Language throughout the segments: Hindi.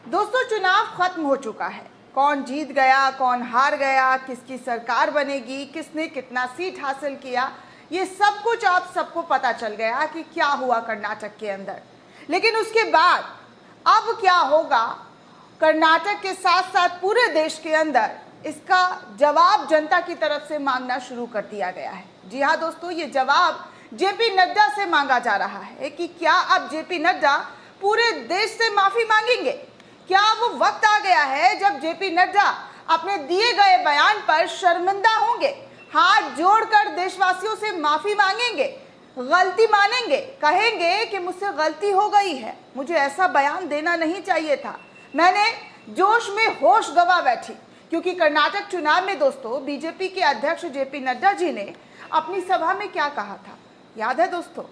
दोस्तों, चुनाव खत्म हो चुका है। कौन जीत गया, कौन हार गया, किसकी सरकार बनेगी, किसने कितना सीट हासिल किया, ये सब कुछ आप सबको पता चल गया कि क्या हुआ कर्नाटक के अंदर। लेकिन उसके बाद अब क्या होगा कर्नाटक के साथ साथ पूरे देश के अंदर, इसका जवाब जनता की तरफ से मांगना शुरू कर दिया गया है। जी हाँ दोस्तों, ये जवाब जेपी नड्डा से मांगा जा रहा है कि क्या अब जेपी नड्डा पूरे देश से माफी मांगेंगे। क्या वो वक्त आ गया है जब जेपी नड्डा अपने दिए गए बयान पर शर्मिंदा होंगे, हाथ जोड़कर देशवासियों से माफी मांगेंगे, गलती मानेंगे, कहेंगे कि मुझसे गलती हो गई है, मुझे ऐसा बयान देना नहीं चाहिए था, मैंने जोश में होश गवा बैठी। क्योंकि कर्नाटक चुनाव में दोस्तों बीजेपी के अध्यक्ष जेपी नड्डा जी ने अपनी सभा में क्या कहा था, याद है दोस्तों?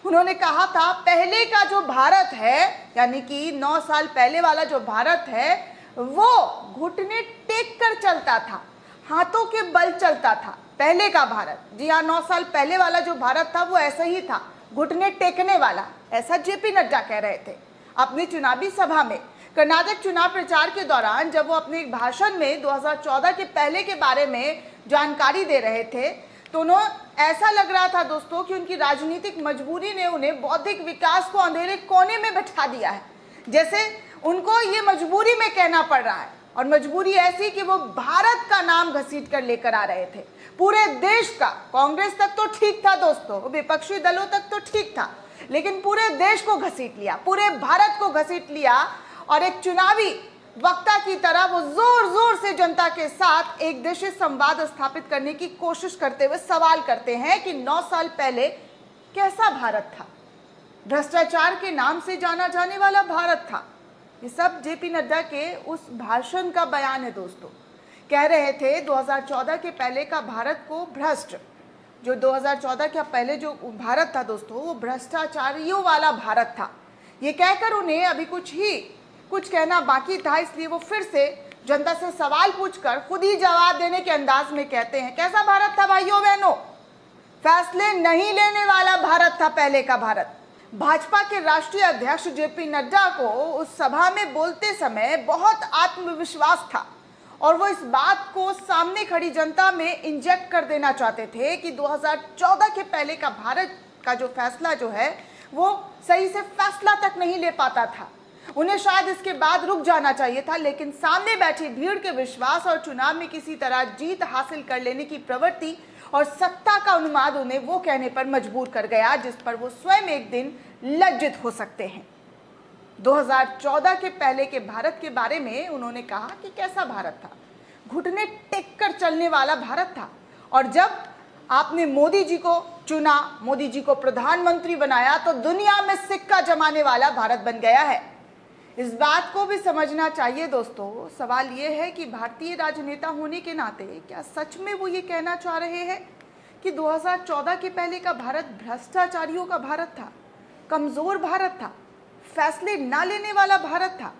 उन्होंने कहा था पहले का जो भारत है, यानी कि 9 साल पहले वाला जो भारत है, वो घुटने टेक कर चलता था, हाथों के बल चलता था। पहले का भारत, जी हाँ, 9 साल पहले वाला जो भारत था वो ऐसा ही था, घुटने टेकने वाला। ऐसा जेपी नड्डा कह रहे थे अपनी चुनावी सभा में। कर्नाटक चुनाव प्रचार के दौरान जब वो अपने एक भाषण में 2014 के पहले के बारे में जानकारी दे रहे थे, तो उन्हें ऐसा लग रहा था दोस्तों कि उनकी राजनीतिक मजबूरी ने उन्हें बौद्धिक विकास को अंधेरे कोने में बैठा दिया है। जैसे उनको ये मजबूरी में कहना पड़ रहा है, और मजबूरी ऐसी कि वो भारत का नाम घसीट कर लेकर आ रहे थे, पूरे देश का। कांग्रेस तक तो ठीक था दोस्तों, विपक्षी दलों तक तो ठीक था, लेकिन पूरे देश को घसीट लिया, पूरे भारत को घसीट लिया। और एक चुनावी वक्ता की तरह वो जोर जोर से जनता के साथ एक देशीय संवाद स्थापित करने की कोशिश करते हुए सवाल करते हैं कि 9 साल पहले कैसा भारत था, भ्रष्टाचार के नाम से जाना जाने वाला भारत था। ये सब जेपी नड्डा के उस भाषण का बयान है दोस्तों। कह रहे थे 2014 के पहले का भारत को भ्रष्ट, जो 2014 के पहले जो भारत था दोस्तों, वो भ्रष्टाचारियों वाला भारत था। ये कहकर उन्हें अभी कुछ कहना बाकी था, इसलिए वो फिर से जनता से सवाल पूछकर खुद ही जवाब देने के अंदाज में कहते हैं, कैसा भारत था भाइयों बहनों? फैसले नहीं लेने वाला भारत था पहले का भारत। भाजपा के राष्ट्रीय अध्यक्ष जेपी नड्डा को उस सभा में बोलते समय बहुत आत्मविश्वास था, और वो इस बात को सामने खड़ी जनता में इंजेक्ट कर देना चाहते थे कि 2014 के पहले का भारत का जो फैसला जो है वो सही से फैसला तक नहीं ले पाता था। उन्हें शायद इसके बाद रुक जाना चाहिए था, लेकिन सामने बैठी भीड़ के विश्वास और चुनाव में किसी तरह जीत हासिल कर लेने की प्रवृत्ति और सत्ता का उन्माद उन्हें वो कहने पर मजबूर कर गया जिस पर वो स्वयं एक दिन लज्जित हो सकते हैं। 2014 के पहले के भारत के बारे में उन्होंने कहा कि कैसा भारत था, घुटने टेक कर चलने वाला भारत था। और जब आपने मोदी जी को चुना, मोदी जी को प्रधानमंत्री बनाया, तो दुनिया में सिक्का जमाने वाला भारत बन गया है। इस बात को भी समझना चाहिए दोस्तों। सवाल ये है कि भारतीय राजनेता होने के नाते क्या सच में वो ये कहना चाह रहे हैं कि 2014 के पहले का भारत भ्रष्टाचारियों का भारत था, कमजोर भारत था, फैसले ना लेने वाला भारत था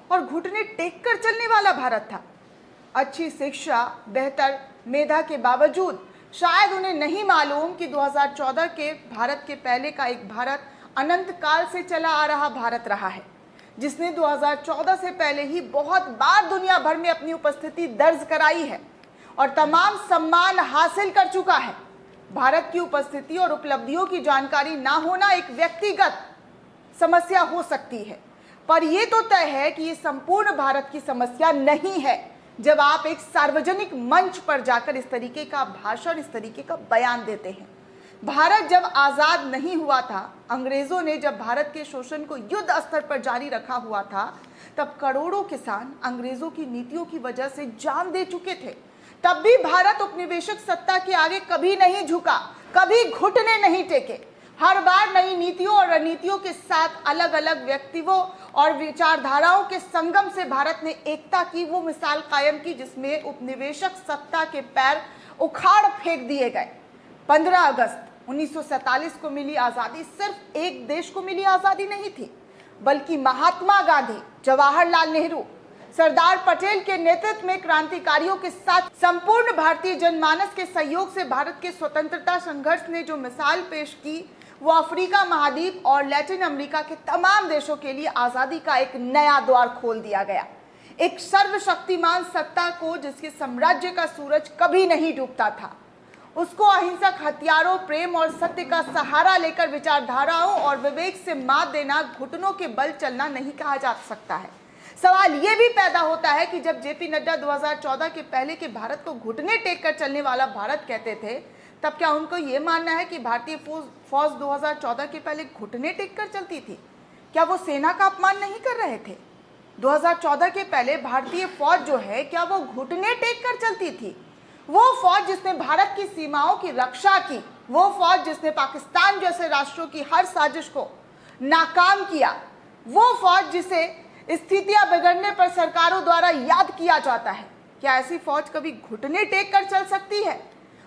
और घुटने टेक कर चलने वाला भारत था? अच्छी शिक्षा, बेहतर मेधा के बावजूद शायद उन्हें नहीं मालूम कि 2014 के भारत के पहले का एक भारत अनंत काल से चला आ रहा भारत रहा है, जिसने 2014 से पहले ही बहुत बार दुनिया भर में अपनी उपस्थिति दर्ज कराई है और तमाम सम्मान हासिल कर चुका है। भारत की उपस्थिति और उपलब्धियों की जानकारी ना होना एक व्यक्तिगत समस्या हो सकती है, पर यह तो तय है कि ये संपूर्ण भारत की समस्या नहीं है जब आप एक सार्वजनिक मंच पर जाकर इस तरीके का भाषण, इस तरीके का बयान देते हैं। भारत जब आजाद नहीं हुआ था, अंग्रेजों ने जब भारत के शोषण को युद्ध स्तर पर जारी रखा हुआ था, तब करोड़ों किसान अंग्रेजों की नीतियों की वजह से जान दे चुके थे। तब भी भारत उपनिवेशक सत्ता के आगे कभी नहीं झुका, कभी घुटने नहीं टेके। हर बार नई नीतियों और रणनीतियों के साथ अलग अलग व्यक्तियों और विचारधाराओं के संगम से भारत ने एकता की वो मिसाल कायम की जिसमें उपनिवेशक सत्ता के पैर उखाड़ फेंक दिए गए। 15 अगस्त 1947 को मिली आजादी सिर्फ एक देश को मिली आजादी नहीं थी, बल्कि महात्मा गांधी, जवाहरलाल नेहरू, सरदार पटेल के नेतृत्व में क्रांतिकारियों के साथ संपूर्ण भारतीय जनमानस के सहयोग से भारत के स्वतंत्रता संघर्ष ने जो मिसाल पेश की, वो अफ्रीका महाद्वीप और लैटिन अमेरिका के तमाम देशों के लिए आज़ादी का एक नया द्वार खोल दिया गया। एक सर्वशक्तिमान सत्ता को जिसके साम्राज्य का सूरज कभी नहीं डूबता था, उसको अहिंसक हथियारों, प्रेम और सत्य का सहारा लेकर विचारधाराओं और विवेक से मात देना, घुटनों के बल चलना नहीं कहा जा सकता है। सवाल ये भी पैदा होता है कि जब जेपी नड्डा 2014 के पहले के भारत को घुटने टेक कर चलने वाला भारत कहते थे, तब क्या उनको ये मानना है कि भारतीय फौज 2014 के पहले घुटने टेक कर चलती थी? क्या वो सेना का अपमान नहीं कर रहे थे? 2014 के पहले भारतीय फौज जो है, क्या वो घुटने टेक कर चलती थी? वो फौज जिसने भारत की सीमाओं की रक्षा की, वो फौज जिसने पाकिस्तान जैसे राष्ट्रों की हर साजिश को नाकाम किया, वो फौज जिसे स्थितियां बिगड़ने पर सरकारों द्वारा याद किया जाता है, क्या ऐसी फौज कभी घुटने टेक कर चल सकती है?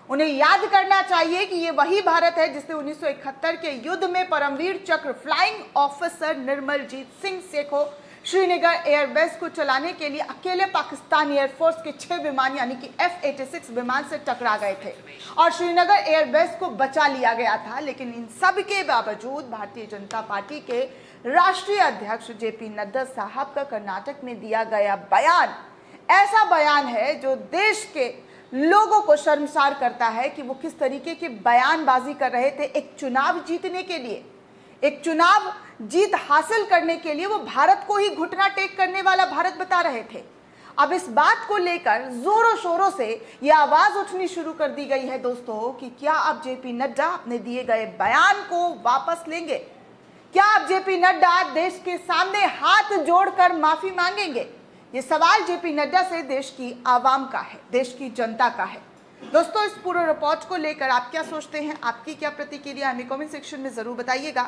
उन्हें याद करना चाहिए कि ये वही भारत है जिसने 1971 के युद्ध में परमवीर चक्र फ्लाइंग ऑफिसर निर्मलजीत सिंह से को श्रीनगर एयरबेस को चलाने के लिए अकेले पाकिस्तानी एयरफोर्स के 6 विमान यानी कि F-86 विमान से टकरा गए थे और श्रीनगर एयरबेस को बचा लिया गया था। लेकिन इन सब के बावजूद भारतीय जनता पार्टी के राष्ट्रीय अध्यक्ष जेपी नड्डा साहब का कर्नाटक में दिया गया बयान ऐसा बयान है जो देश के लोगों को शर्मसार करता है कि वो किस तरीके की बयानबाजी कर रहे थे। एक चुनाव जीतने के लिए, एक चुनाव जीत हासिल करने के लिए वो भारत को ही घुटना टेक करने वाला भारत बता रहे थे। अब इस बात को लेकर जोरों शोरों से यह आवाज उठनी शुरू कर दी गई है दोस्तों कि क्या अब जेपी नड्डा अपने दिए गए बयान को वापस लेंगे? क्या अब जेपी नड्डा देश के सामने हाथ जोड़कर माफी मांगेंगे? ये सवाल जेपी नड्डा से देश की आवाम का है, देश की जनता का है। दोस्तों, इस पूरे रिपोर्ट को लेकर आप क्या सोचते हैं? आपकी क्या प्रतिक्रिया हमें कमेंट सेक्शन में जरूर बताइएगा।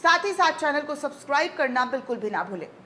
साथ ही साथ चैनल को सब्सक्राइब करना बिल्कुल भी ना भूलें।